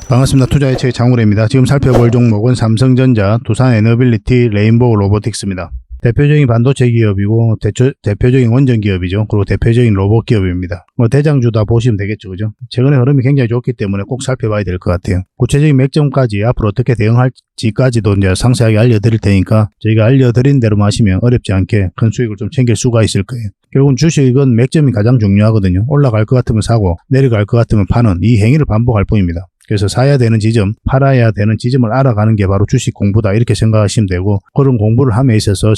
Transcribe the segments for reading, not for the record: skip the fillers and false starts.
반갑습니다. 투자예측의 장우래입니다. 지금 살펴볼 종목은 삼성전자, 두산에너빌리티, 레인보우 로보틱스입니다. 대표적인 반도체 기업이고 대표적인 원전 기업이죠. 그리고 대표적인 로봇 기업입니다. 대장주다 보시면 되겠죠. 그죠? 최근에 흐름이 굉장히 좋기 때문에 꼭 살펴봐야 될 것 같아요. 구체적인 맥점까지 앞으로 어떻게 대응할지까지도 이제 상세하게 알려드릴 테니까 저희가 알려드린 대로만 하시면 어렵지 않게 큰 수익을 좀 챙길 수가 있을 거예요. 결국은 주식은 맥점이 가장 중요하거든요. 올라갈 것 같으면 사고 내려갈 것 같으면 파는 이 행위를 반복할 뿐입니다. 그래서 사야 되는 지점, 팔아야 되는 지점을 알아가는 게 바로 주식 공부다 이렇게 생각하시면 되고, 그런 공부를 함에 있어서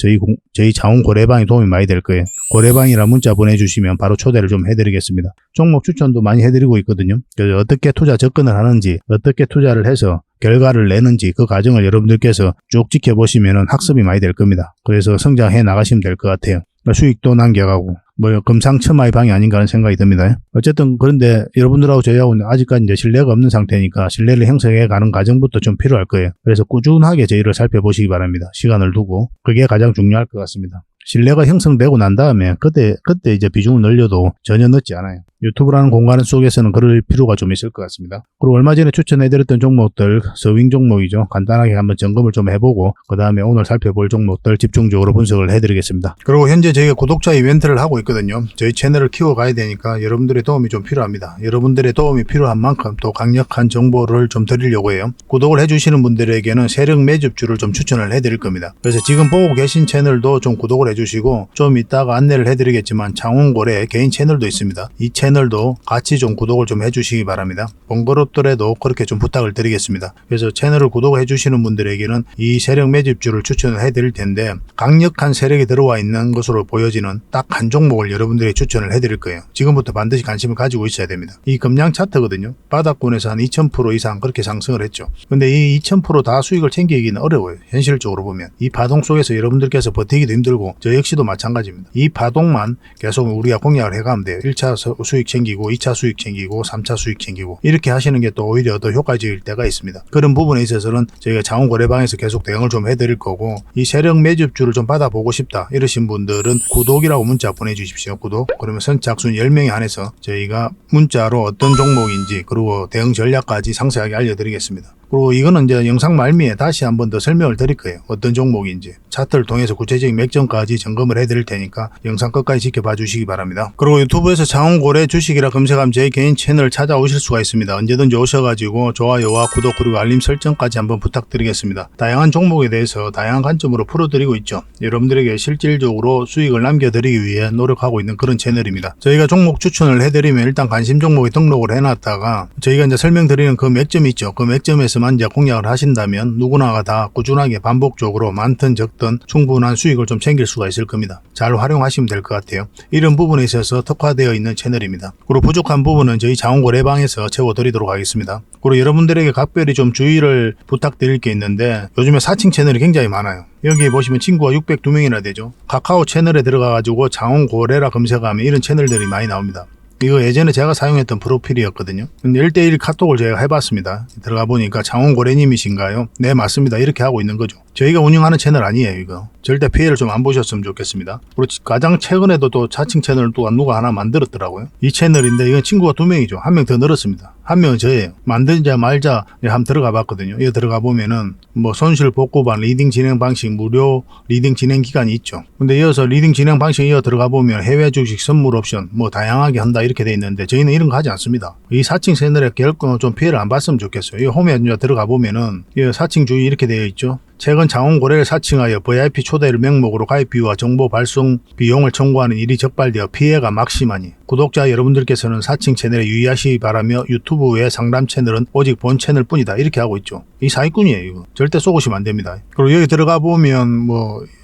저희 자원 고래방이 도움이 많이 될 거예요. 고래방이라 문자 보내주시면 바로 초대를 좀 해드리겠습니다. 종목 추천도 많이 해드리고 있거든요. 그래서 어떻게 투자 접근을 하는지, 어떻게 투자를 해서 결과를 내는지 그 과정을 여러분들께서 쭉 지켜보시면 학습이 많이 될 겁니다. 그래서 성장해 나가시면 될 것 같아요. 수익도 남겨가고 금상첨화의 방이 아닌가 하는 생각이 듭니다. 어쨌든 그런데 여러분들하고 저희하고는 아직까지 이제 신뢰가 없는 상태니까 신뢰를 형성해 가는 과정부터 좀 필요할 거예요. 그래서 꾸준하게 저희를 살펴보시기 바랍니다. 시간을 두고 그게 가장 중요할 것 같습니다. 신뢰가 형성되고 난 다음에 그때 이제 비중을 늘려도 전혀 늦지 않아요. 유튜브라는 공간 속에서는 그럴 필요가 좀 있을 것 같습니다. 그리고 얼마 전에 추천해드렸던 종목들, 서윙 종목이죠. 간단하게 한번 점검을 좀 해보고 그 다음에 오늘 살펴볼 종목들 집중적으로 분석을 해드리겠습니다. 그리고 현재 저희가 구독자 이벤트를 하고 있거든요. 저희 채널을 키워가야 되니까 여러분들의 도움이 좀 필요합니다. 여러분들의 도움이 필요한 만큼 또 강력한 정보를 좀 드리려고 해요. 구독을 해주시는 분들에게는 세력 매집주를 좀 추천을 해드릴 겁니다. 그래서 지금 보고 계신 채널도 좀 구독을 해주시고, 좀 이따가 안내를 해드리겠지만 장원고래 개인 채널도 있습니다. 이 채널도 같이 좀 구독을 좀 해주시기 바랍니다. 번거롭더라도 그렇게 좀 부탁을 드리겠습니다. 그래서 채널을 구독해 주시는 분들에게는 이 세력 매집주를 추천을 해드릴 텐데, 강력한 세력이 들어와 있는 것으로 보여지는 딱 한 종목을 여러분들이 추천을 해드릴 거예요. 지금부터 반드시 관심을 가지고 있어야 됩니다. 이 금량 차트거든요. 바닥권에서 한 2000% 이상 그렇게 상승을 했죠. 근데 이 2000% 다 수익을 챙기기는 어려워요. 현실적으로 보면 이 파동 속에서 여러분들께서 버티기도 힘들고 저 역시도 마찬가지입니다. 이 파동만 계속 우리가 공략을 해가면 돼요. 1차 수익 챙기고 2차 수익 챙기고 3차 수익 챙기고 이렇게 하시는 게 또 오히려 더 효과적일 때가 있습니다. 그런 부분에 있어서는 저희가 자원거래방에서 계속 대응을 좀 해드릴 거고, 이 세력 매집주를 좀 받아보고 싶다 이러신 분들은 구독이라고 문자 보내주십시오. 구독. 그러면 선착순 10명에 한해서 저희가 문자로 어떤 종목인지 그리고 대응 전략까지 상세하게 알려드리겠습니다. 그리고 이거는 이제 영상 말미에 다시 한번 더 설명을 드릴 거예요. 어떤 종목인지 차트를 통해서 구체적인 맥점까지 점검을 해드릴 테니까 영상 끝까지 지켜봐 주시기 바랍니다. 그리고 유튜브에서 장원고래 주식이라 검색하면 제 개인 채널 찾아오실 수가 있습니다. 언제든지 오셔가지고 좋아요와 구독 그리고 알림 설정까지 한번 부탁드리겠습니다. 다양한 종목에 대해서 다양한 관점으로 풀어드리고 있죠. 여러분들에게 실질적으로 수익을 남겨드리기 위해 노력하고 있는 그런 채널입니다. 저희가 종목 추천을 해드리면 일단 관심 종목에 등록을 해놨다가 저희가 이제 설명드리는 그 맥점이 있죠. 그 맥점에서 만 이제 공략을 하신다면 누구나가 다 꾸준하게 반복적으로 많든 적든 충분한 수익을 좀 챙길 수가 있을 겁니다. 잘 활용하시면 될 것 같아요. 이런 부분에 있어서 특화되어 있는 채널입니다. 그리고 부족한 부분은 저희 자원고래방에서 채워드리도록 하겠습니다. 그리고 여러분들에게 각별히 좀 주의를 부탁드릴 게 있는데, 요즘에 사칭 채널이 굉장히 많아요. 여기 보시면 친구가 602명이나 되죠. 카카오 채널에 들어가가지고 장원고래라 검색하면 이런 채널들이 많이 나옵니다. 이거 예전에 제가 사용했던 프로필이었거든요. 근데 1대1 카톡을 제가 해봤습니다. 들어가 보니까 장원고래님이신가요? 네, 맞습니다. 이렇게 하고 있는 거죠. 저희가 운영하는 채널 아니에요, 이거. 절대 피해를 좀 안 보셨으면 좋겠습니다. 그리고 가장 최근에도 또 자칭 채널을 또 누가 하나 만들었더라고요. 이 채널인데 이건 친구가 2명이죠. 1명 더 늘었습니다. 1명은 저예요. 만들자 말자 한번 들어가 봤거든요. 이거 들어가 보면은 손실 복구반 리딩 진행 방식 무료 리딩 진행 기간이 있죠. 근데 이어서 리딩 진행 방식 이어 들어가 보면 해외 주식 선물 옵션 다양하게 한다 이렇게 돼 있는데, 저희는 이런 거 하지 않습니다. 이 사칭 채널에 결코 좀 피해를 안 봤으면 좋겠어요. 이 홈에 들어가 보면은 이 사칭 주의 이렇게 되어 있죠. 최근 장원고래를 사칭하여 VIP 초대를 명목으로 가입 비유와 정보 발송 비용을 청구하는 일이 적발되어 피해가 막심하니 구독자 여러분들께서는 사칭 채널에 유의하시기 바라며 유튜브 외 상담 채널은 오직 본 채널 뿐이다 이렇게 하고 있죠. 이 사기꾼이에요. 이거 절대 속으시면 안 됩니다. 그리고 여기 들어가 보면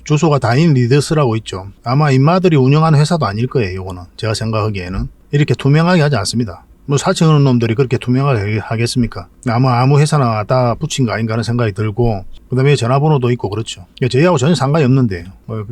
주소가 다인 리더스라고 있죠. 아마 인마들이 운영하는 회사도 아닐 거예요. 이거는 제가 생각하기에는 이렇게 투명하게 하지 않습니다. 사칭하는 놈들이 그렇게 투명하게 하겠습니까? 아무 회사나 다 붙인 거 아닌가 하는 생각이 들고, 그 다음에 전화번호도 있고 그렇죠. 저희하고 전혀 상관이 없는데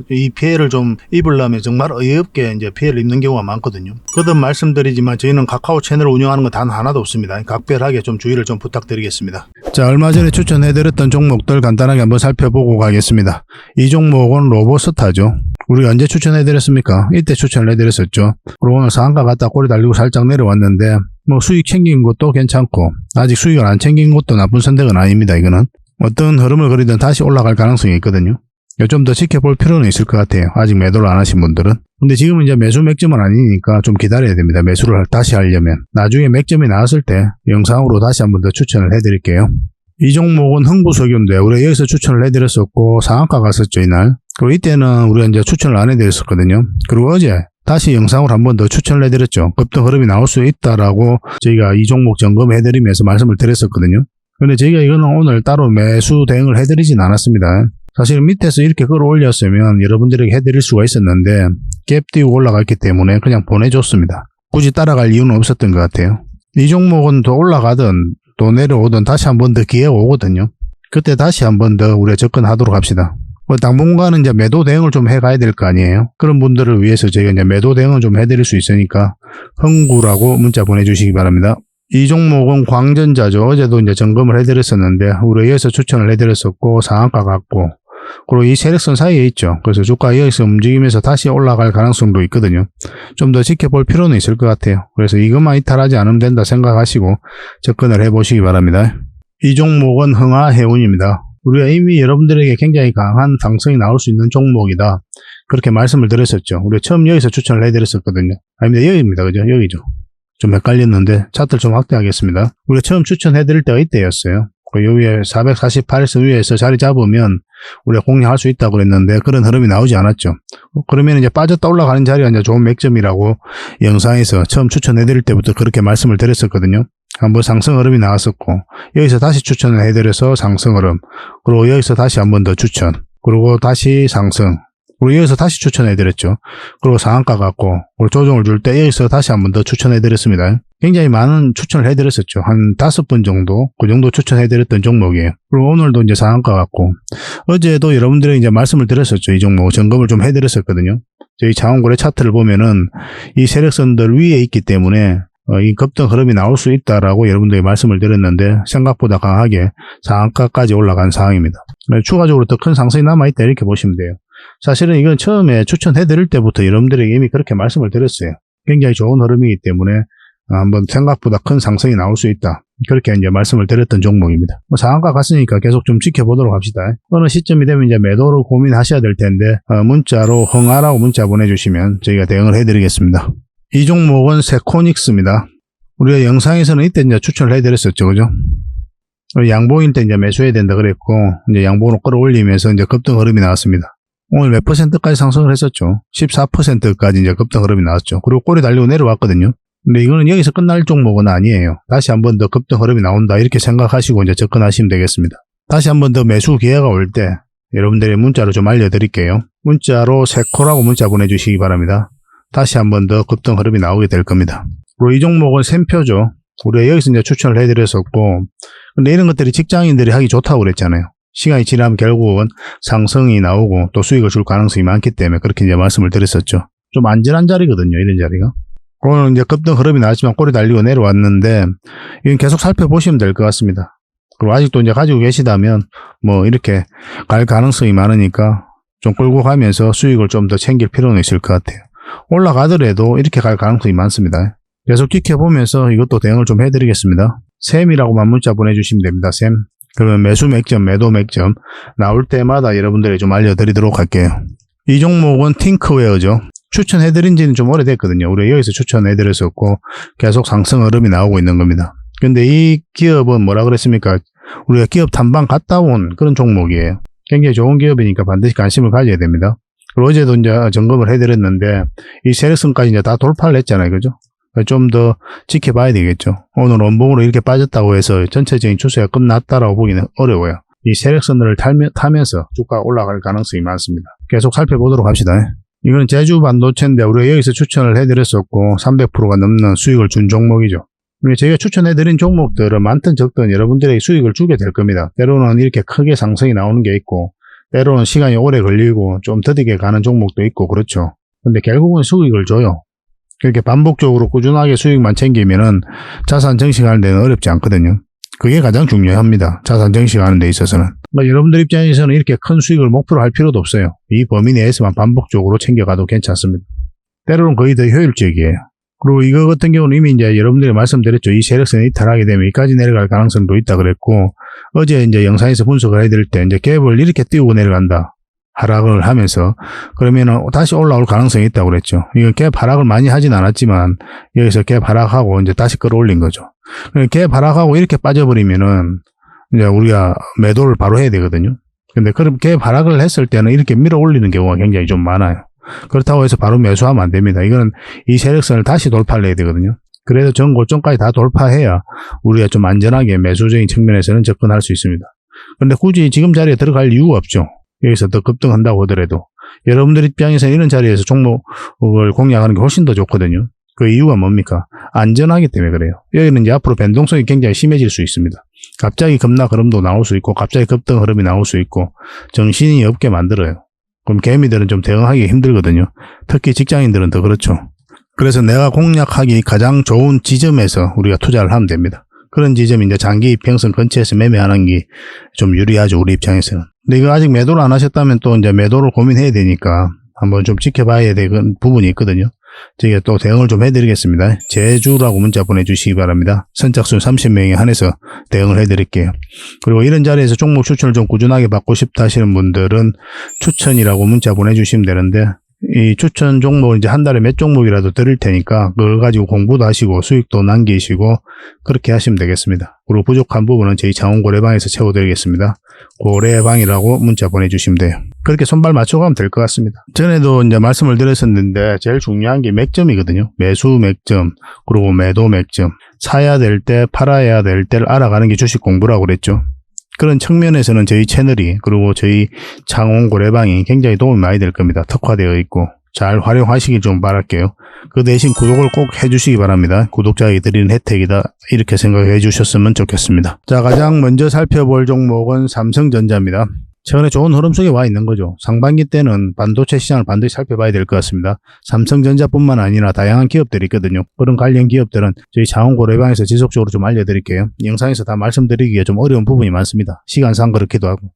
이 피해를 좀 입으려면 정말 어이없게 이제 피해를 입는 경우가 많거든요. 거듭 말씀드리지만 저희는 카카오 채널을 운영하는 건 단 하나도 없습니다. 각별하게 좀 주의를 좀 부탁드리겠습니다. 자, 얼마 전에 추천해드렸던 종목들 간단하게 한번 살펴보고 가겠습니다. 이 종목은 로보스타죠. 우리가 언제 추천해드렸습니까? 이때 추천을 해드렸었죠. 그리고 오늘 상한가 갔다 꼬리 달리고 살짝 내려왔는데 뭐 수익 챙긴 것도 괜찮고 아직 수익을 안 챙긴 것도 나쁜 선택은 아닙니다. 이거는 어떤 흐름을 그리든 다시 올라갈 가능성이 있거든요. 좀 더 지켜볼 필요는 있을 것 같아요. 아직 매도를 안 하신 분들은. 근데 지금은 이제 매수 맥점은 아니니까 좀 기다려야 됩니다. 매수를 다시 하려면. 나중에 맥점이 나왔을 때 영상으로 다시 한번 더 추천을 해드릴게요. 이 종목은 흥부석유인데 우리가 여기서 추천을 해드렸었고 상한가 갔었죠, 이날. 그리고 이때는 우리가 이제 추천을 안 해드렸었거든요. 그리고 어제 다시 영상으로 한 번 더 추천을 해드렸죠. 급등 흐름이 나올 수 있다라고 저희가 이 종목 점검해드리면서 말씀을 드렸었거든요. 근데 저희가 이거는 오늘 따로 매수 대응을 해드리진 않았습니다. 사실 밑에서 이렇게 끌어올렸으면 여러분들에게 해드릴 수가 있었는데 갭 띄우고 올라갔기 때문에 그냥 보내줬습니다. 굳이 따라갈 이유는 없었던 것 같아요. 이 종목은 더 올라가든 또 내려오든 다시 한 번 더 기회가 오거든요. 그때 다시 한 번 더 우리가 접근하도록 합시다. 당분간은 이제 매도 대응을 좀 해가야 될 거 아니에요. 그런 분들을 위해서 저희가 이제 매도 대응을 좀 해드릴 수 있으니까 흥구라고 문자 보내주시기 바랍니다. 이 종목은 광전자죠. 어제도 이제 점검을 해드렸었는데 우리 여기서 추천을 해드렸었고 상한가 같고 그리고 이 세력선 사이에 있죠. 그래서 주가 여기서 움직이면서 다시 올라갈 가능성도 있거든요. 좀 더 지켜볼 필요는 있을 것 같아요. 그래서 이것만 이탈하지 않으면 된다 생각하시고 접근을 해보시기 바랍니다. 이 종목은 흥하해운입니다. 우리가 이미 여러분들에게 굉장히 강한 상승이 나올 수 있는 종목이다. 그렇게 말씀을 드렸었죠. 우리가 처음 여기서 추천을 해드렸었거든요. 아닙니다. 여기입니다. 그죠? 여기죠. 좀 헷갈렸는데 차트를 좀 확대하겠습니다. 우리가 처음 추천해드릴 때가 이때였어요. 그 위에 448선 위에서 자리 잡으면 우리가 공략할 수 있다고 그랬는데 그런 흐름이 나오지 않았죠. 그러면 이제 빠졌다 올라가는 자리가 이제 좋은 맥점이라고 영상에서 처음 추천해드릴 때부터 그렇게 말씀을 드렸었거든요. 한번 상승 흐름이 나왔었고 여기서 다시 추천을 해드려서 상승 흐름, 그리고 여기서 다시 한 번 더 추천, 그리고 다시 상승, 그리고 여기서 다시 추천해드렸죠. 그리고 상한가 갖고 조정을 줄 때 여기서 다시 한 번 더 추천해드렸습니다. 굉장히 많은 추천을 해드렸었죠. 한 5번 정도, 그 정도 추천해드렸던 종목이에요. 그리고 오늘도 이제 상한가 갖고 어제도 여러분들에게 이제 말씀을 드렸었죠. 이 종목 점검을 좀 해드렸었거든요. 저희 장원거래 차트를 보면은 이 세력선들 위에 있기 때문에 이 급등 흐름이 나올 수 있다라고 여러분들에게 말씀을 드렸는데 생각보다 강하게 상한가까지 올라간 상황입니다. 추가적으로 더 큰 상승이 남아있다 이렇게 보시면 돼요. 사실은 이건 처음에 추천해드릴 때부터 여러분들에게 이미 그렇게 말씀을 드렸어요. 굉장히 좋은 흐름이기 때문에 한번 생각보다 큰 상승이 나올 수 있다. 그렇게 이제 말씀을 드렸던 종목입니다. 상한가 갔으니까 계속 좀 지켜보도록 합시다. 어느 시점이 되면 이제 매도를 고민하셔야 될 텐데 문자로 흥하라고 문자 보내주시면 저희가 대응을 해드리겠습니다. 이 종목은 세코닉스입니다. 우리가 영상에서는 이때 이제 추천을 해드렸었죠, 그죠? 양봉일 때 이제 매수해야 된다 그랬고 이제 양봉으로 끌어올리면서 이제 급등 흐름이 나왔습니다. 오늘 몇 %까지 상승을 했었죠. 14%까지 이제 급등 흐름이 나왔죠. 그리고 꼬리 달리고 내려왔거든요. 근데 이거는 여기서 끝날 종목은 아니에요. 다시 한 번 더 급등 흐름이 나온다 이렇게 생각하시고 이제 접근하시면 되겠습니다. 다시 한 번 더 매수 기회가 올 때 여러분들의 문자로 좀 알려드릴게요. 문자로 세코라고 문자 보내주시기 바랍니다. 다시 한 번 더 급등 흐름이 나오게 될 겁니다. 그리고 이 종목은 샘표죠. 우리가 여기서 이제 추천을 해드렸었고 근데 이런 것들이 직장인들이 하기 좋다고 그랬잖아요. 시간이 지나면 결국은 상승이 나오고 또 수익을 줄 가능성이 많기 때문에 그렇게 이제 말씀을 드렸었죠. 좀 안전한 자리거든요, 이런 자리가. 오늘 이제 급등 흐름이 나왔지만 꼬리 달리고 내려왔는데 이건 계속 살펴보시면 될 것 같습니다. 그리고 아직도 이제 가지고 계시다면 뭐 이렇게 갈 가능성이 많으니까 좀 끌고 가면서 수익을 좀 더 챙길 필요는 있을 것 같아요. 올라가더라도 이렇게 갈 가능성이 많습니다. 계속 지켜보면서 이것도 대응을 좀 해드리겠습니다. 샘이라고만 문자 보내주시면 됩니다. 샘. 그러면 매수 맥점, 매도 맥점 나올 때마다 여러분들에게 좀 알려드리도록 할게요. 이 종목은 팅크웨어죠. 추천해드린 지는 좀 오래됐거든요. 우리가 여기서 추천해드렸었고 계속 상승 흐름이 나오고 있는 겁니다. 근데 이 기업은 뭐라 그랬습니까? 우리가 기업 탐방 갔다 온 그런 종목이에요. 굉장히 좋은 기업이니까 반드시 관심을 가져야 됩니다. 그리고 어제도 이제 점검을 해드렸는데 이 세력선까지 이제 다 돌파를 했잖아요. 그죠? 좀 더 지켜봐야 되겠죠. 오늘 원봉으로 이렇게 빠졌다고 해서 전체적인 추세가 끝났다라고 보기는 어려워요. 이 세력선을 타면서 주가가 올라갈 가능성이 많습니다. 계속 살펴보도록 합시다. 이건 제주 반도체인데 우리가 여기서 추천을 해드렸었고 300%가 넘는 수익을 준 종목이죠. 저희가 추천해드린 종목들은 많든 적든 여러분들에게 수익을 주게 될 겁니다. 때로는 이렇게 크게 상승이 나오는 게 있고 때로는 시간이 오래 걸리고 좀 더디게 가는 종목도 있고 그렇죠. 근데 결국은 수익을 줘요. 그렇게 반복적으로 꾸준하게 수익만 챙기면은 자산 증식하는 데는 어렵지 않거든요. 그게 가장 중요합니다. 자산 증식하는 데 있어서는. 그러니까 여러분들 입장에서는 이렇게 큰 수익을 목표로 할 필요도 없어요. 이 범위 내에서만 반복적으로 챙겨가도 괜찮습니다. 때로는 거의 더 효율적이에요. 그리고 이거 같은 경우는 이미 이제 여러분들이 말씀드렸죠. 이 세력선이 이탈하게 되면 여기까지 내려갈 가능성도 있다 그랬고, 어제 이제 영상에서 분석을 해드릴 때 이제 갭을 이렇게 띄우고 내려간다. 하락을 하면서 그러면은 다시 올라올 가능성이 있다고 그랬죠. 이건 갭 하락을 많이 하진 않았지만 여기서 갭 하락하고 이제 다시 끌어올린 거죠. 갭 하락하고 이렇게 빠져버리면은 이제 우리가 매도를 바로 해야 되거든요. 근데 그럼 갭 하락을 했을 때는 이렇게 밀어 올리는 경우가 굉장히 좀 많아요. 그렇다고 해서 바로 매수하면 안 됩니다. 이거는 이 세력선을 다시 돌파를 해야 되거든요. 그래서 전 고점까지 다 돌파해야 우리가 좀 안전하게 매수적인 측면에서는 접근할 수 있습니다. 근데 굳이 지금 자리에 들어갈 이유가 없죠. 여기서 더 급등한다고 하더라도 여러분들 입장에서는 이런 자리에서 종목을 공략하는 게 훨씬 더 좋거든요. 그 이유가 뭡니까? 안전하기 때문에 그래요. 여기는 이제 앞으로 변동성이 굉장히 심해질 수 있습니다. 갑자기 급락 흐름도 나올 수 있고 갑자기 급등 흐름이 나올 수 있고 정신이 없게 만들어요. 그럼 개미들은 좀 대응하기 힘들거든요. 특히 직장인들은 더 그렇죠. 그래서 내가 공략하기 가장 좋은 지점에서 우리가 투자를 하면 됩니다. 그런 지점이 이제 장기 이평선 근처에서 매매하는 게 좀 유리하죠, 우리 입장에서는. 근데 이거 아직 매도를 안 하셨다면 또 이제 매도를 고민해야 되니까 한번 좀 지켜봐야 되는 부분이 있거든요. 저희가 또 대응을 좀 해드리겠습니다. 제주라고 문자 보내주시기 바랍니다. 선착순 30명에 한해서 대응을 해드릴게요. 그리고 이런 자리에서 종목 추천을 좀 꾸준하게 받고 싶다 하시는 분들은 추천이라고 문자 보내주시면 되는데, 이 추천 종목을 이제 한 달에 몇 종목이라도 드릴 테니까 그걸 가지고 공부도 하시고 수익도 남기시고 그렇게 하시면 되겠습니다. 그리고 부족한 부분은 저희 장원고래방에서 채워드리겠습니다. 고래방이라고 문자 보내주시면 돼요. 그렇게 손발 맞춰가면 될 것 같습니다. 전에도 이제 말씀을 드렸었는데 제일 중요한 게 맥점이거든요. 매수 맥점, 그리고 매도 맥점. 사야 될 때, 팔아야 될 때를 알아가는 게 주식 공부라고 그랬죠. 그런 측면에서는 저희 채널이, 그리고 저희 창원고래방이 굉장히 도움이 많이 될 겁니다. 특화되어 있고 잘 활용하시길 좀 바랄게요. 그 대신 구독을 꼭 해주시기 바랍니다. 구독자에게 드리는 혜택이다, 이렇게 생각해 주셨으면 좋겠습니다. 자, 가장 먼저 살펴볼 종목은 삼성전자입니다. 최근에 좋은 흐름 속에 와 있는 거죠. 상반기 때는 반도체 시장을 반드시 살펴봐야 될 것 같습니다. 삼성전자뿐만 아니라 다양한 기업들이 있거든요. 그런 관련 기업들은 저희 장원고래방에서 지속적으로 좀 알려드릴게요. 영상에서 다 말씀드리기가 좀 어려운 부분이 많습니다. 시간상 그렇기도 하고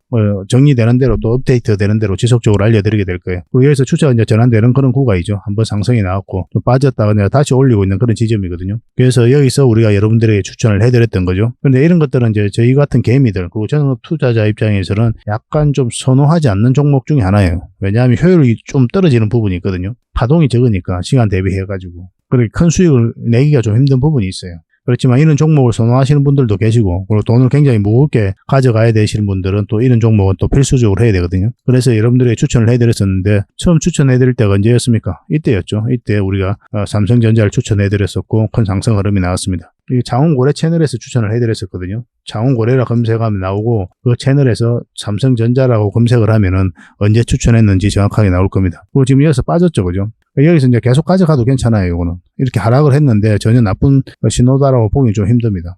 정리되는 대로 또 업데이트 되는 대로 지속적으로 알려드리게 될 거예요. 그리고 여기서 추세가 이제 전환되는 그런 구간이죠. 한번 상승이 나왔고 좀 빠졌다가 다시 올리고 있는 그런 지점이거든요. 그래서 여기서 우리가 여러분들에게 추천을 해드렸던 거죠. 그런데 이런 것들은 이제 저희 같은 개미들, 그리고 저는 투자자 입장에서는 약간 좀 선호하지 않는 종목 중에 하나예요. 왜냐하면 효율이 좀 떨어지는 부분이 있거든요. 파동이 적으니까 시간 대비해가지고 그렇게 큰 수익을 내기가 좀 힘든 부분이 있어요. 그렇지만 이런 종목을 선호하시는 분들도 계시고, 그리고 돈을 굉장히 무겁게 가져가야 되시는 분들은 또 이런 종목은 또 필수적으로 해야 되거든요. 그래서 여러분들에게 추천을 해드렸었는데, 처음 추천해드릴 때가 언제였습니까? 이때였죠. 이때 우리가 삼성전자를 추천해드렸었고 큰 상승 흐름이 나왔습니다. 이 장원고래 채널에서 추천을 해드렸었거든요. 장원고래라 검색하면 나오고 그 채널에서 삼성전자라고 검색을 하면은 언제 추천했는지 정확하게 나올 겁니다. 그리고 지금 여기서 빠졌죠, 그죠? 여기서 이제 계속 가져가도 괜찮아요. 이거는 이렇게 하락을 했는데 전혀 나쁜 신호다라고 보기 좀 힘듭니다.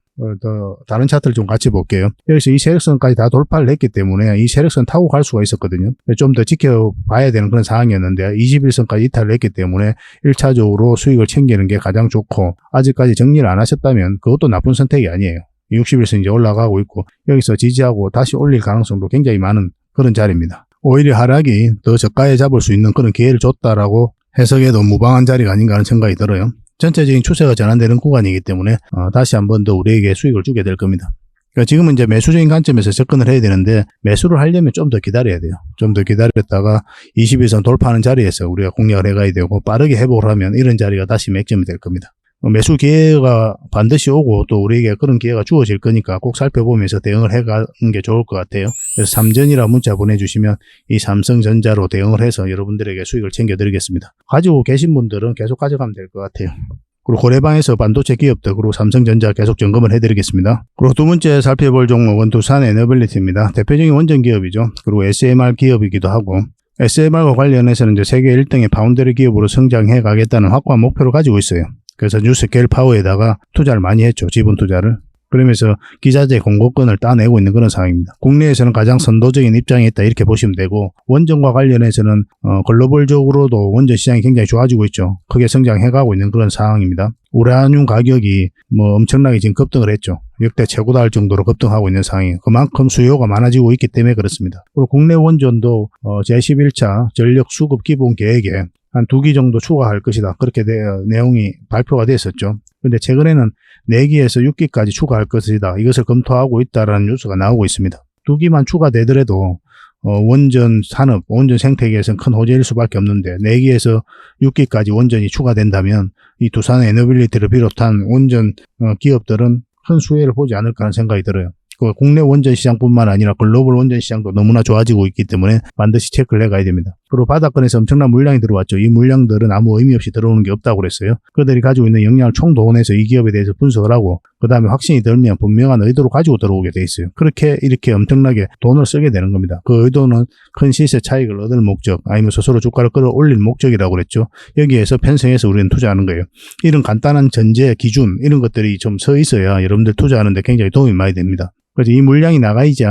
다른 차트를 좀 같이 볼게요. 여기서 이 세력선까지 다 돌파를 했기 때문에 이 세력선 타고 갈 수가 있었거든요. 좀 더 지켜봐야 되는 그런 상황이었는데 21선까지 이탈을 했기 때문에 1차적으로 수익을 챙기는 게 가장 좋고, 아직까지 정리를 안 하셨다면 그것도 나쁜 선택이 아니에요. 61선 이제 올라가고 있고 여기서 지지하고 다시 올릴 가능성도 굉장히 많은 그런 자리입니다. 오히려 하락이 더 저가에 잡을 수 있는 그런 기회를 줬다라고 해석에도 무방한 자리가 아닌가 하는 생각이 들어요. 전체적인 추세가 전환되는 구간이기 때문에 다시 한 번 더 우리에게 수익을 주게 될 겁니다. 그러니까 지금은 이제 매수적인 관점에서 접근을 해야 되는데, 매수를 하려면 좀 더 기다려야 돼요. 좀 더 기다렸다가 21선 돌파하는 자리에서 우리가 공략을 해가야 되고, 빠르게 회복을 하면 이런 자리가 다시 맥점이 될 겁니다. 매수 기회가 반드시 오고 또 우리에게 그런 기회가 주어질 거니까 꼭 살펴보면서 대응을 해가는 게 좋을 것 같아요. 그래서 삼전이라 문자 보내주시면 이 삼성전자로 대응을 해서 여러분들에게 수익을 챙겨드리겠습니다. 가지고 계신 분들은 계속 가져가면 될 것 같아요. 그리고 고래방에서 반도체 기업들, 그리고 삼성전자 계속 점검을 해드리겠습니다. 그리고 두 번째 살펴볼 종목은 두산에너빌리티입니다. 대표적인 원전 기업이죠. 그리고 SMR 기업이기도 하고, SMR과 관련해서는 이제 세계 1등의 파운드리 기업으로 성장해 가겠다는 확고한 목표를 가지고 있어요. 그래서 뉴스케일 파워에다가 투자를 많이 했죠. 지분 투자를. 그러면서 기자재 공급권을 따내고 있는 그런 상황입니다. 국내에서는 가장 선도적인 입장에 있다, 이렇게 보시면 되고, 원전과 관련해서는 글로벌적으로도 원전 시장이 굉장히 좋아지고 있죠. 크게 성장해가고 있는 그런 상황입니다. 우라늄 가격이 엄청나게 지금 급등을 했죠. 역대 최고다 할 정도로 급등하고 있는 상황이에요. 그만큼 수요가 많아지고 있기 때문에 그렇습니다. 그리고 국내 원전도 제11차 전력 수급 기본 계획에 한 2기 정도 추가할 것이다. 그렇게 내용이 발표가 됐었죠. 근데 최근에는 4기에서 6기까지 추가할 것이다. 이것을 검토하고 있다라는 뉴스가 나오고 있습니다. 2기만 추가되더라도 원전 산업, 원전 생태계에서는 큰 호재일 수밖에 없는데 4기에서 6기까지 원전이 추가된다면 이 두산 에너빌리티를 비롯한 원전 기업들은 큰 수혜를 보지 않을까 하는 생각이 들어요. 그 국내 원전 시장뿐만 아니라 글로벌 원전 시장도 너무나 좋아지고 있기 때문에 반드시 체크를 해가야 됩니다. 그리고 바닷권에서 엄청난 물량이 들어왔죠. 이 물량들은 아무 의미 없이 들어오는 게 없다고 그랬어요. 그들이 가지고 있는 역량을 총동원해서 이 기업에 대해서 분석을 하고 그 다음에 확신이 들면 분명한 의도로 가지고 들어오게 돼 있어요. 그렇게 이렇게 엄청나게 돈을 쓰게 되는 겁니다. 그 의도는 큰 시세 차익을 얻을 목적 아니면 스스로 주가를 끌어올릴 목적이라고 그랬죠. 여기에서 편성해서 우리는 투자하는 거예요. 이런 간단한 전제, 기준 이런 것들이 좀 서 있어야 여러분들 투자하는데 굉장히 도움이 많이 됩니다. 그래서 이 물량이 나가지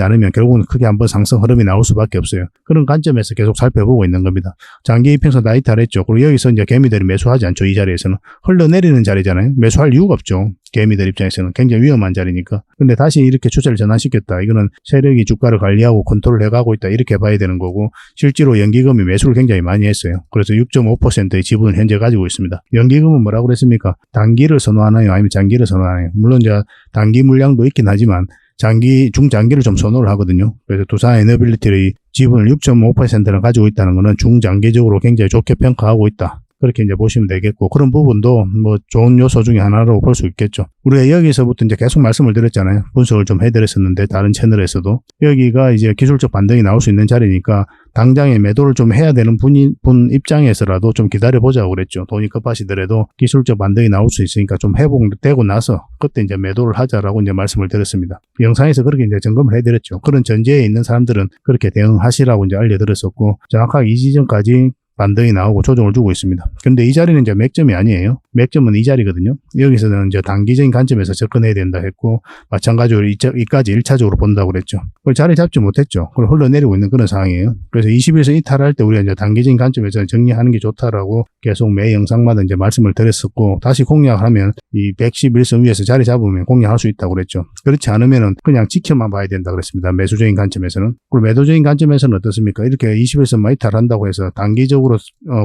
않으면 결국은 크게 한번 상승 흐름이 나올 수밖에 없어요. 그런 관점에서 계속 살펴보고 있는 겁니다. 장기 이평선 다 이탈했죠. 그리고 여기서 이제 개미들이 매수하지 않죠. 이 자리에서는. 흘러내리는 자리잖아요. 매수할 이유가 없죠. 개미들 입장에서는 굉장히 위험한 자리니까. 근데 다시 이렇게 추세를 전환시켰다. 이거는 세력이 주가를 관리하고 컨트롤 해가고 있다. 이렇게 봐야 되는 거고 실제로 연기금이 매수를 굉장히 많이 했어요. 그래서 6.5%의 지분을 현재 가지고 있습니다. 연기금은 뭐라고 그랬습니까? 단기를 선호하나요? 아니면 장기를 선호하나요? 물론 이제 단기 물량도 있긴 하지만 중장기를 좀 선호를 하거든요. 그래서 두산 에너빌리티의 지분을 6.5%를 가지고 있다는 것은 중장기적으로 굉장히 좋게 평가하고 있다. 그렇게 이제 보시면 되겠고, 그런 부분도 뭐 좋은 요소 중에 하나로 볼 수 있겠죠. 우리가 여기서부터 이제 계속 말씀을 드렸잖아요. 분석을 좀 해드렸었는데, 다른 채널에서도. 여기가 이제 기술적 반등이 나올 수 있는 자리니까, 당장에 매도를 좀 해야 되는 분 입장에서라도 좀 기다려보자고 그랬죠. 돈이 급하시더라도 기술적 반등이 나올 수 있으니까 좀 회복되고 나서, 그때 이제 매도를 하자라고 이제 말씀을 드렸습니다. 영상에서 그렇게 이제 점검을 해드렸죠. 그런 전제에 있는 사람들은 그렇게 대응하시라고 이제 알려드렸었고, 정확하게 이 지점까지 반등이 나오고 조정을 주고 있습니다. 근데 이 자리는 이제 맥점이 아니에요. 맥점은 이 자리거든요. 여기서는 이제 단기적인 관점에서 접근해야 된다 했고, 마찬가지로 이까지 1차적으로 본다고 그랬죠. 그걸 자리 잡지 못했죠. 그걸 흘러내리고 있는 그런 상황이에요. 그래서 21선 이탈할 때 우리가 이제 단기적인 관점에서 정리하는 게 좋다라고 계속 매 영상마다 이제 말씀을 드렸었고, 다시 공략하면 이 111선 위에서 자리 잡으면 공략할 수 있다고 그랬죠. 그렇지 않으면은 그냥 지켜만 봐야 된다 그랬습니다. 매수적인 관점에서는. 그리고 매도적인 관점에서는 어떻습니까? 이렇게 21선만 이탈한다고 해서 단기적으로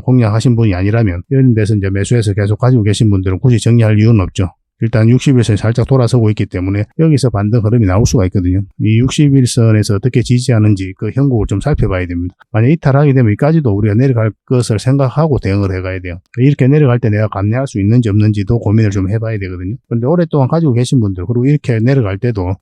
공략하신 분이 아니라면 이런 데서 이제 매수해서 계속 가지고 계신 분들은 굳이 정리할 이유는 없죠. 일단 61선이 살짝 돌아서고 있기 때문에 여기서 반등 흐름이 나올 수가 있거든요. 이 61선에서 어떻게 지지하는지 그 형국을 좀 살펴봐야 됩니다. 만약 이탈하게 되면 여기까지도 우리가 내려갈 것을 생각하고 대응을 해가야 돼요. 이렇게 내려갈 때 내가 감내할 수 있는지 없는지도 고민을 좀 해봐야 되거든요. 그런데 오랫동안 가지고 계신 분들, 그리고 이렇게 내려갈 때도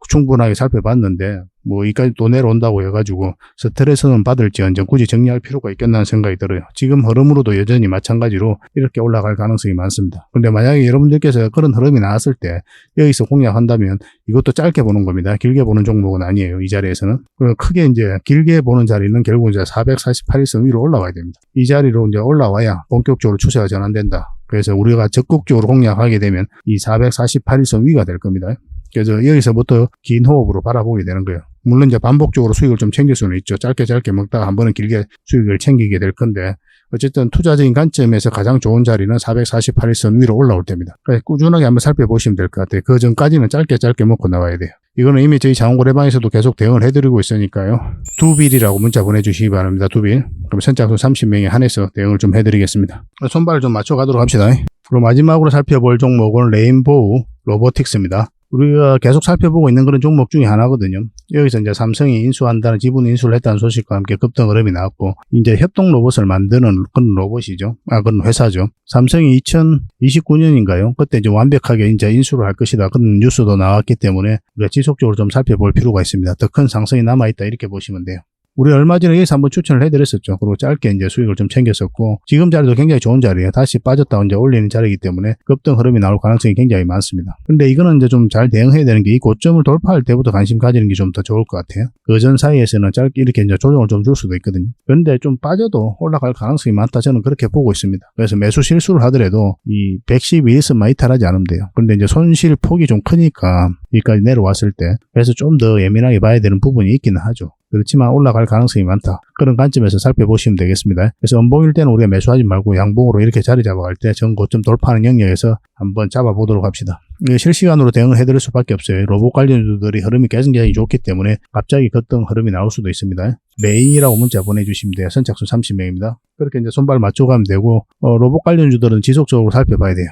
충분하게 살펴봤는데 뭐 이까지 또 내려온다고 해가지고 스트레스는 받을지언정 굳이 정리할 필요가 있겠다는 생각이 들어요. 지금 흐름으로도 여전히 마찬가지로 이렇게 올라갈 가능성이 많습니다. 근데 만약에 여러분들께서 그런 흐름이 나왔을 때 여기서 공략한다면 이것도 짧게 보는 겁니다. 길게 보는 종목은 아니에요. 이 자리에서는. 크게 이제 길게 보는 자리는 결국 이제 448일선 위로 올라와야 됩니다. 이 자리로 이제 올라와야 본격적으로 추세가 전환된다. 그래서 우리가 적극적으로 공략하게 되면 이 448일선 위가 될 겁니다. 그래서 여기서부터 긴 호흡으로 바라보게 되는 거예요. 물론 이제 반복적으로 수익을 좀 챙길 수는 있죠. 짧게 먹다가 한 번은 길게 수익을 챙기게 될 건데, 어쨌든 투자적인 관점에서 가장 좋은 자리는 448일선 위로 올라올 때입니다. 그래서 꾸준하게 한번 살펴보시면 될 것 같아요. 그 전까지는 짧게 먹고 나와야 돼요. 이거는 이미 저희 자원거래방에서도 계속 대응을 해드리고 있으니까요. 2빌이라고 문자 보내주시기 바랍니다. 2빌. 그럼 선착순 30명에 한해서 대응을 좀 해드리겠습니다. 손발을 좀 맞춰가도록 합시다. 그리고 마지막으로 살펴볼 종목은 레인보우 로보틱스입니다. 우리가 계속 살펴보고 있는 그런 종목 중에 하나거든요. 여기서 이제 삼성이 인수한다는, 지분 인수를 했다는 소식과 함께 급등 흐름이 나왔고, 이제 협동 로봇을 만드는 그런 로봇이죠. 그런 회사죠. 삼성이 2029년인가요? 그때 이제 완벽하게 이제 인수를 할 것이다. 그런 뉴스도 나왔기 때문에 우리가 지속적으로 좀 살펴볼 필요가 있습니다. 더 큰 상승이 남아있다. 이렇게 보시면 돼요. 우리 얼마 전에 여기서 한번 추천을 해드렸었죠. 그리고 짧게 이제 수익을 좀 챙겼었고, 지금 자리도 굉장히 좋은 자리예요. 다시 빠졌다 이제 올리는 자리이기 때문에 급등 흐름이 나올 가능성이 굉장히 많습니다. 근데 이거는 이제 좀 잘 대응해야 되는 게, 이 고점을 돌파할 때부터 관심 가지는 게 좀 더 좋을 것 같아요. 그 전 사이에서는 짧게 이렇게 이제 조정을 좀 줄 수도 있거든요. 근데 좀 빠져도 올라갈 가능성이 많다, 저는 그렇게 보고 있습니다. 그래서 매수 실수를 하더라도 이 112일선만 이탈하지 않으면 돼요. 근데 이제 손실 폭이 좀 크니까 여기까지 내려왔을 때, 그래서 좀 더 예민하게 봐야 되는 부분이 있기는 하죠. 그렇지만 올라갈 가능성이 많다. 그런 관점에서 살펴보시면 되겠습니다. 그래서 음봉일 때는 우리가 매수하지 말고 양봉으로 이렇게 자리 잡아갈 때 전 고점 돌파하는 영역에서 한번 잡아보도록 합시다. 실시간으로 대응을 해드릴 수밖에 없어요. 로봇 관련주들이 흐름이 굉장히 좋기 때문에 갑자기 급등 흐름이 나올 수도 있습니다. 레인이라고 문자 보내주시면 돼요. 선착순 30명입니다. 그렇게 이제 손발 맞춰가면 되고, 로봇 관련주들은 지속적으로 살펴봐야 돼요.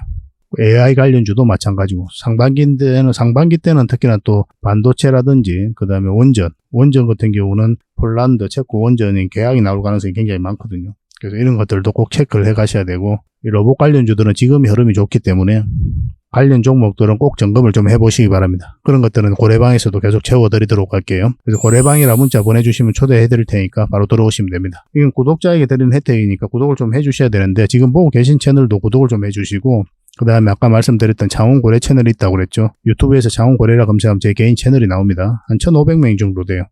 AI 관련주도 마찬가지고, 상반기 때는 특히나 또 반도체라든지, 그 다음에 원전 같은 경우는 폴란드, 체코 원전인 계약이 나올 가능성이 굉장히 많거든요. 그래서 이런 것들도 꼭 체크를 해 가셔야 되고, 이 로봇 관련주들은 지금이 흐름이 좋기 때문에 관련 종목들은 꼭 점검을 좀 해보시기 바랍니다. 그런 것들은 고래방에서도 계속 채워드리도록 할게요. 그래서 고래방이라 문자 보내주시면 초대해드릴 테니까 바로 들어오시면 됩니다. 이건 구독자에게 드리는 혜택이니까 구독을 좀 해주셔야 되는데, 지금 보고 계신 채널도 구독을 좀 해주시고, 그 다음에 아까 말씀드렸던 장원고래 채널이 있다고 그랬죠. 유튜브에서 장원고래라 검색하면 제 개인 채널이 나옵니다. 한 1,500명 정도 돼요.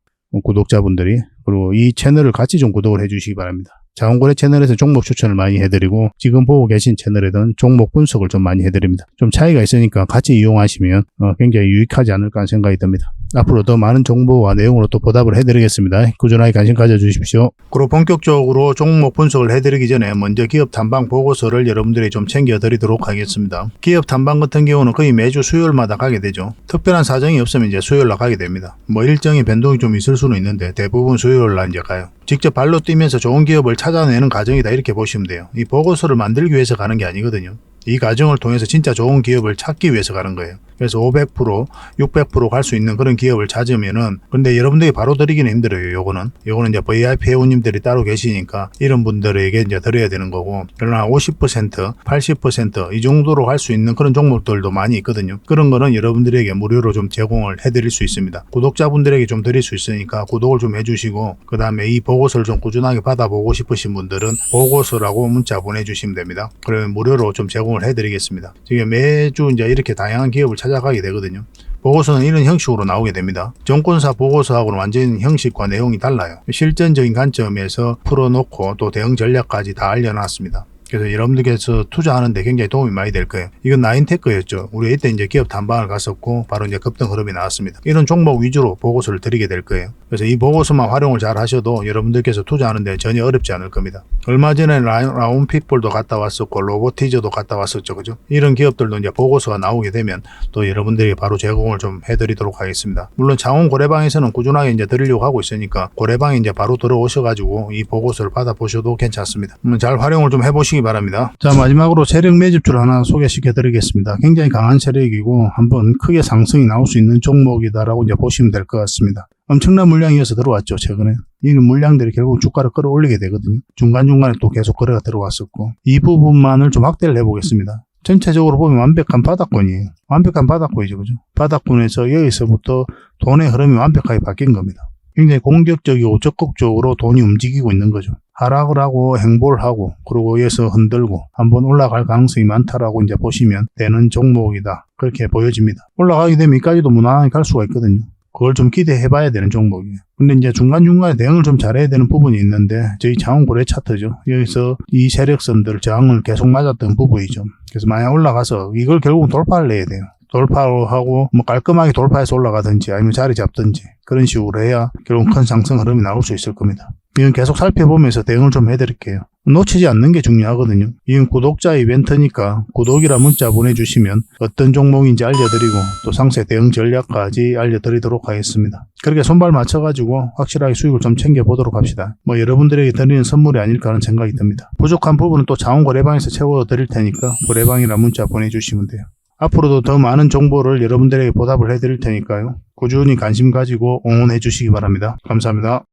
구독자분들이. 그리고 이 채널을 같이 좀 구독을 해주시기 바랍니다. 장원고래 채널에서 종목 추천을 많이 해드리고, 지금 보고 계신 채널에는 종목 분석을 좀 많이 해드립니다. 좀 차이가 있으니까 같이 이용하시면 굉장히 유익하지 않을까 하는 생각이 듭니다. 앞으로 더 많은 정보와 내용으로 또 보답을 해드리겠습니다. 꾸준하게 관심 가져주십시오. 그리고 본격적으로 종목 분석을 해드리기 전에 먼저 기업 탐방 보고서를 여러분들이 좀 챙겨드리도록 하겠습니다. 기업 탐방 같은 경우는 거의 매주 수요일마다 가게 되죠. 특별한 사정이 없으면 이제 수요일날 가게 됩니다. 일정의 변동이 좀 있을 수는 있는데 대부분 수요일날 이제 가요. 직접 발로 뛰면서 좋은 기업을 찾아내는 과정이다, 이렇게 보시면 돼요. 이 보고서를 만들기 위해서 가는 게 아니거든요. 이 과정을 통해서 진짜 좋은 기업을 찾기 위해서 가는 거예요. 그래서 500%, 600% 갈 수 있는 그런 기업을 찾으면은, 근데 여러분들이 바로 드리기는 힘들어요. 요거는 이제 VIP 회원님들이 따로 계시니까 이런 분들에게 이제 드려야 되는 거고, 그러나 50%, 80% 이 정도로 갈 수 있는 그런 종목들도 많이 있거든요. 그런 거는 여러분들에게 무료로 좀 제공을 해드릴 수 있습니다. 구독자분들에게 좀 드릴 수 있으니까 구독을 좀 해주시고, 그 다음에 이 보고서를 좀 꾸준하게 받아보고 싶으신 분들은 보고서라고 문자 보내주시면 됩니다. 그러면 무료로 좀 제공을 해드리겠습니다. 지금 매주 이제 이렇게 다양한 기업을 찾아가게 되거든요. 보고서는 이런 형식으로 나오게 됩니다. 정권사 보고서하고는 완전히 형식과 내용이 달라요. 실전적인 관점에서 풀어놓고 또 대응 전략까지 다 알려놨습니다. 그래서 여러분들께서 투자하는데 굉장히 도움이 많이 될 거예요. 이건 나인테크였죠. 우리 이때 이제 기업 탐방을 갔었고 바로 이제 급등 흐름이 나왔습니다. 이런 종목 위주로 보고서를 드리게 될 거예요. 그래서 이 보고서만 활용을 잘 하셔도 여러분들께서 투자하는데 전혀 어렵지 않을 겁니다. 얼마 전에 라운핏볼도 갔다 왔었고 로보티저도 갔다 왔었죠. 그죠? 이런 기업들도 이제 보고서가 나오게 되면 또 여러분들이 바로 제공을 좀 해드리도록 하겠습니다. 물론 장원 고래방에서는 꾸준하게 이제 드리려고 하고 있으니까 고래방에 이제 바로 들어오셔가지고 이 보고서를 받아보셔도 괜찮습니다. 잘 활용을 좀 해보시기 바랍니다. 자, 마지막으로 세력 매집주를 하나 소개시켜 드리겠습니다. 굉장히 강한 세력이고 한번 크게 상승이 나올 수 있는 종목이다라고 이제 보시면 될 것 같습니다. 엄청난 물량이 어서 들어왔죠, 최근에. 이 물량들이 결국 주가를 끌어올리게 되거든요. 중간중간에 또 계속 거래가 들어왔었고, 이 부분만을 좀 확대를 해보겠습니다. 전체적으로 보면 완벽한 바닥권이에요. 완벽한 바닥권이죠, 그죠? 바닥권에서 여기서부터 돈의 흐름이 완벽하게 바뀐 겁니다. 굉장히 공격적이고 적극적으로 돈이 움직이고 있는 거죠. 하락을 하고 행보를 하고, 그리고 여기서 흔들고 한번 올라갈 가능성이 많다라고 이제 보시면 되는 종목이다, 그렇게 보여집니다. 올라가게 되면 이까지도 무난하게 갈 수가 있거든요. 그걸 좀 기대해 봐야 되는 종목이에요. 근데 이제 중간중간에 대응을 좀 잘해야 되는 부분이 있는데, 저희 장원고래 차트죠. 여기서 이 세력선들 저항을 계속 맞았던 부분이죠. 그래서 만약 올라가서 이걸 결국 돌파를 해야 돼요. 돌파를 하고 깔끔하게 돌파해서 올라가든지 아니면 자리 잡든지 그런 식으로 해야 결국 큰 상승 흐름이 나올 수 있을 겁니다. 이건 계속 살펴보면서 대응을 좀 해드릴게요. 놓치지 않는 게 중요하거든요. 이건 구독자 이벤트니까 구독이라 문자 보내주시면 어떤 종목인지 알려드리고 또 상세 대응 전략까지 알려드리도록 하겠습니다. 그렇게 손발 맞춰가지고 확실하게 수익을 좀 챙겨보도록 합시다. 여러분들에게 드리는 선물이 아닐까 하는 생각이 듭니다. 부족한 부분은 또 장원 고래방에서 채워드릴 테니까 고래방이라 문자 보내주시면 돼요. 앞으로도 더 많은 정보를 여러분들에게 보답을 해드릴 테니까요. 꾸준히 관심 가지고 응원해 주시기 바랍니다. 감사합니다.